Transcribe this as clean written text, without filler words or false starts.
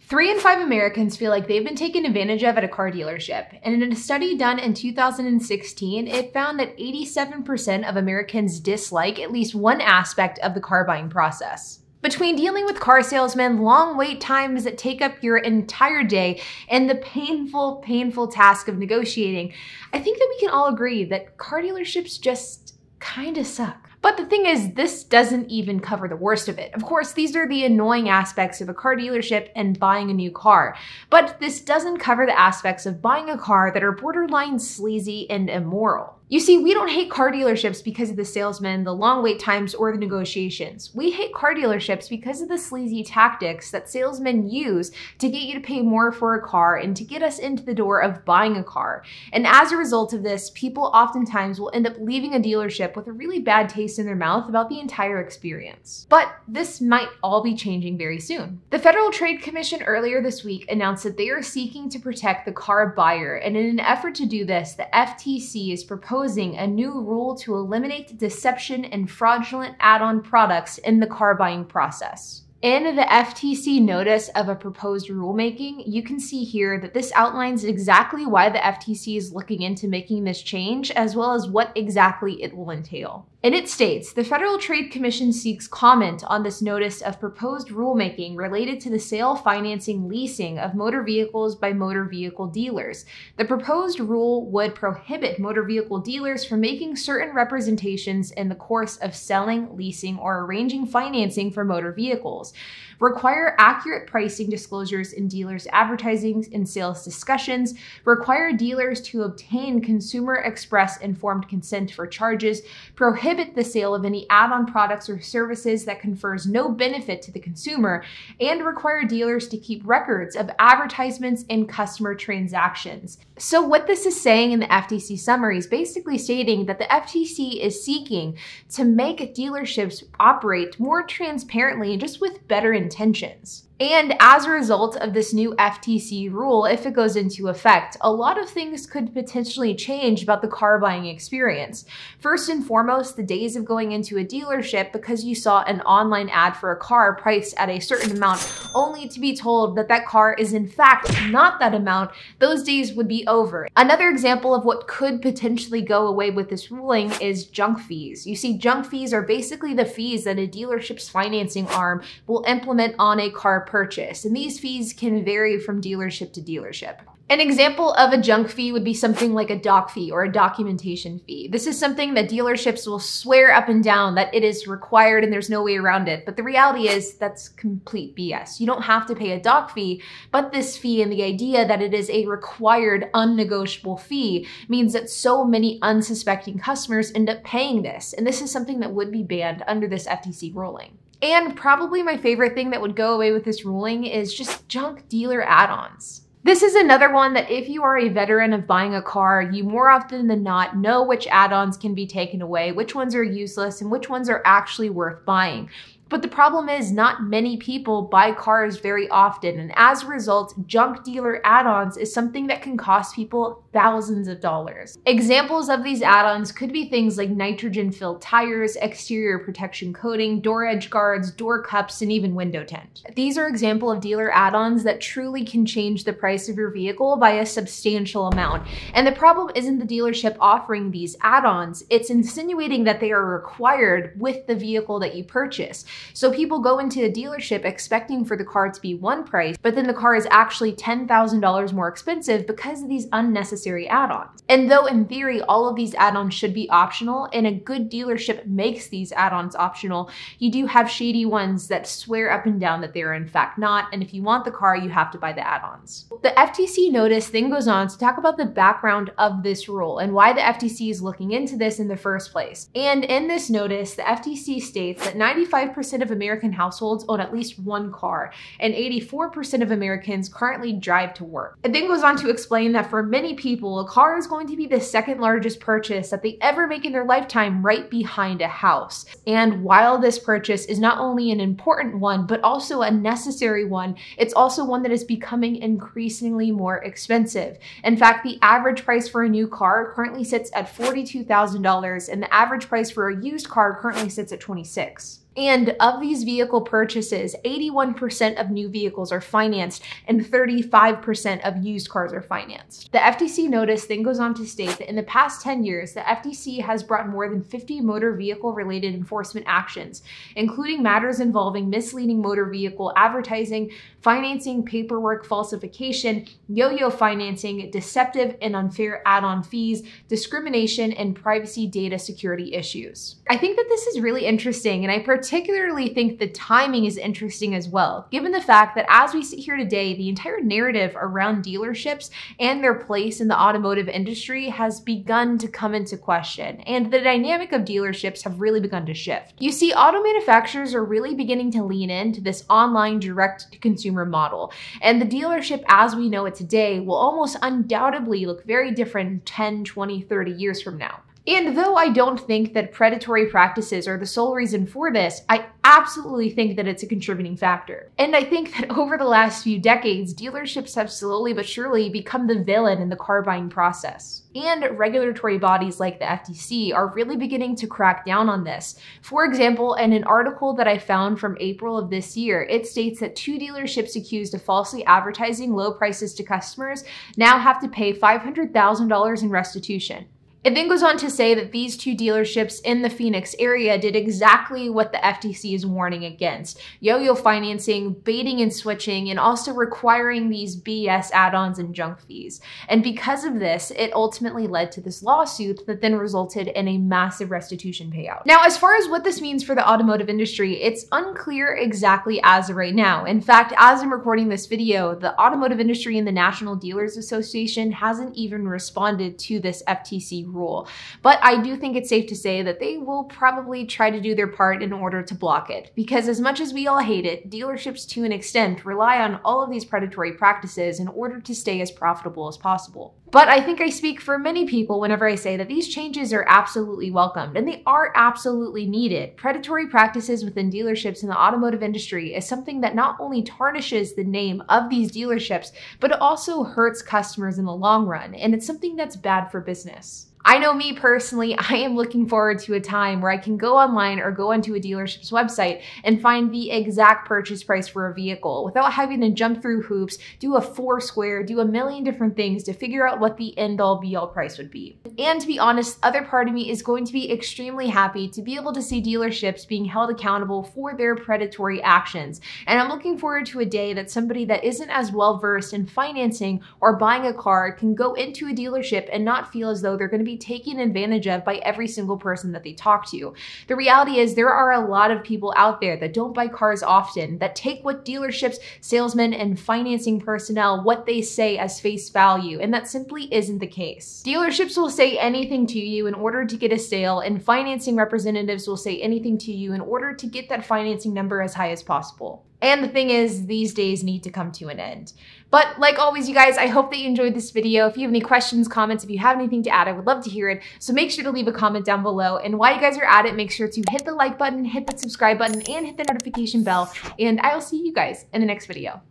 3 in 5 Americans feel like they've been taken advantage of at a car dealership. And in a study done in 2016, it found that 87% of Americans dislike at least one aspect of the car buying process. Between dealing with car salesmen, long wait times that take up your entire day, and the painful task of negotiating, I think that we can all agree that car dealerships just kinda suck. But the thing is, this doesn't even cover the worst of it. Of course, these are the annoying aspects of a car dealership and buying a new car. But this doesn't cover the aspects of buying a car that are borderline sleazy and immoral. You see, we don't hate car dealerships because of the salesmen, the long wait times, or the negotiations. We hate car dealerships because of the sleazy tactics that salesmen use to get you to pay more for a car and to get us into the door of buying a car. And as a result of this, people oftentimes will end up leaving a dealership with a really bad taste in their mouth about the entire experience. But this might all be changing very soon. The Federal Trade Commission earlier this week announced that they are seeking to protect the car buyer, and in an effort to do this, the FTC is proposing a new rule to eliminate deception and fraudulent add-on products in the car buying process. In the FTC notice of a proposed rulemaking, you can see here that this outlines exactly why the FTC is looking into making this change, as well as what exactly it will entail. And it states, the Federal Trade Commission seeks comment on this notice of proposed rulemaking related to the sale, financing, leasing of motor vehicles by motor vehicle dealers. The proposed rule would prohibit motor vehicle dealers from making certain representations in the course of selling, leasing, or arranging financing for motor vehicles, require accurate pricing disclosures in dealers' advertising and sales discussions, require dealers to obtain Consumer Express informed consent for charges, prohibit the sale of any add-on products or services that confers no benefit to the consumer, and require dealers to keep records of advertisements and customer transactions. So what this is saying in the FTC summary is basically stating that the FTC is seeking to make dealerships operate more transparently and just with better intentions. And as a result of this new FTC rule, if it goes into effect, a lot of things could potentially change about the car buying experience. First and foremost, the days of going into a dealership because you saw an online ad for a car priced at a certain amount, only to be told that that car is in fact not that amount, those days would be over. Another example of what could potentially go away with this ruling is junk fees. You see, junk fees are basically the fees that a dealership's financing arm will implement on a car purchase, and these fees can vary from dealership to dealership. An example of a junk fee would be something like a doc fee or a documentation fee. This is something that dealerships will swear up and down that it is required and there's no way around it. But the reality is that's complete BS. You don't have to pay a doc fee, but this fee and the idea that it is a required, unnegotiable fee means that so many unsuspecting customers end up paying this. And this is something that would be banned under this FTC ruling. And probably my favorite thing that would go away with this ruling is just junk dealer add-ons. This is another one that if you are a veteran of buying a car, you more often than not know which add-ons can be taken away, which ones are useless, and which ones are actually worth buying. But the problem is not many people buy cars very often, and as a result, junk dealer add-ons is something that can cost people thousands of dollars. Examples of these add-ons could be things like nitrogen-filled tires, exterior protection coating, door edge guards, door cups, and even window tint. These are examples of dealer add-ons that truly can change the price of your vehicle by a substantial amount. And the problem isn't the dealership offering these add-ons, it's insinuating that they are required with the vehicle that you purchase. So people go into a dealership expecting for the car to be one price, but then the car is actually $10,000 more expensive because of these unnecessary add-ons. And though in theory, all of these add-ons should be optional, and a good dealership makes these add-ons optional, you do have shady ones that swear up and down that they are in fact not, and if you want the car, you have to buy the add-ons. The FTC notice then goes on to talk about the background of this rule and why the FTC is looking into this in the first place. And in this notice, the FTC states that 95% of American households own at least one car, and 84% of Americans currently drive to work. It then goes on to explain that for many people, a car is going to be the second largest purchase that they ever make in their lifetime, right behind a house. And while this purchase is not only an important one, but also a necessary one, it's also one that is becoming increasingly more expensive. In fact, the average price for a new car currently sits at $42,000, and the average price for a used car currently sits at $26,000. And of these vehicle purchases, 81% of new vehicles are financed and 35% of used cars are financed. The FTC notice then goes on to state that in the past 10 years, the FTC has brought more than 50 motor vehicle-related enforcement actions, including matters involving misleading motor vehicle advertising, financing, paperwork falsification, yo-yo financing, deceptive and unfair add-on fees, discrimination, and privacy data security issues. I think that this is really interesting, and I particularly think the timing is interesting as well, given the fact that as we sit here today, the entire narrative around dealerships and their place in the automotive industry has begun to come into question, and the dynamic of dealerships have really begun to shift. You see, auto manufacturers are really beginning to lean into this online direct-to-consumer model, and the dealership as we know it today will almost undoubtedly look very different 10, 20, 30 years from now. And though I don't think that predatory practices are the sole reason for this, I absolutely think that it's a contributing factor. And I think that over the last few decades, dealerships have slowly but surely become the villain in the car buying process. And regulatory bodies like the FTC are really beginning to crack down on this. For example, in an article that I found from April of this year, it states that 2 dealerships accused of falsely advertising low prices to customers now have to pay $500,000 in restitution. It then goes on to say that these 2 dealerships in the Phoenix area did exactly what the FTC is warning against: yo-yo financing, baiting and switching, and also requiring these BS add-ons and junk fees. And because of this, it ultimately led to this lawsuit that then resulted in a massive restitution payout. Now, as far as what this means for the automotive industry, it's unclear exactly as of right now. In fact, as I'm recording this video, the automotive industry and the National Dealers Association hasn't even responded to this FTC rule. But I do think it's safe to say that they will probably try to do their part in order to block it. Because as much as we all hate it, dealerships to an extent rely on all of these predatory practices in order to stay as profitable as possible. But I think I speak for many people whenever I say that these changes are absolutely welcomed, and they are absolutely needed. Predatory practices within dealerships in the automotive industry is something that not only tarnishes the name of these dealerships, but it also hurts customers in the long run, and it's something that's bad for business. I know me personally, I am looking forward to a time where I can go online or go onto a dealership's website and find the exact purchase price for a vehicle without having to jump through hoops, do a Foursquare, do a million different things to figure out what the end-all be-all price would be. And to be honest, other part of me is going to be extremely happy to be able to see dealerships being held accountable for their predatory actions. And I'm looking forward to a day that somebody that isn't as well versed in financing or buying a car can go into a dealership and not feel as though they're going to be taken advantage of by every single person that they talk to. The reality is there are a lot of people out there that don't buy cars often, that take what dealerships, salesmen, and financing personnel, what they say as face value, and that simply isn't the case. Dealerships will say anything to you in order to get a sale, and financing representatives will say anything to you in order to get that financing number as high as possible. And the thing is, these days need to come to an end. But like always, you guys, I hope that you enjoyed this video. If you have any questions, comments, if you have anything to add, I would love to hear it. So make sure to leave a comment down below. And while you guys are at it, make sure to hit the like button, hit the subscribe button, and hit the notification bell. And I will see you guys in the next video.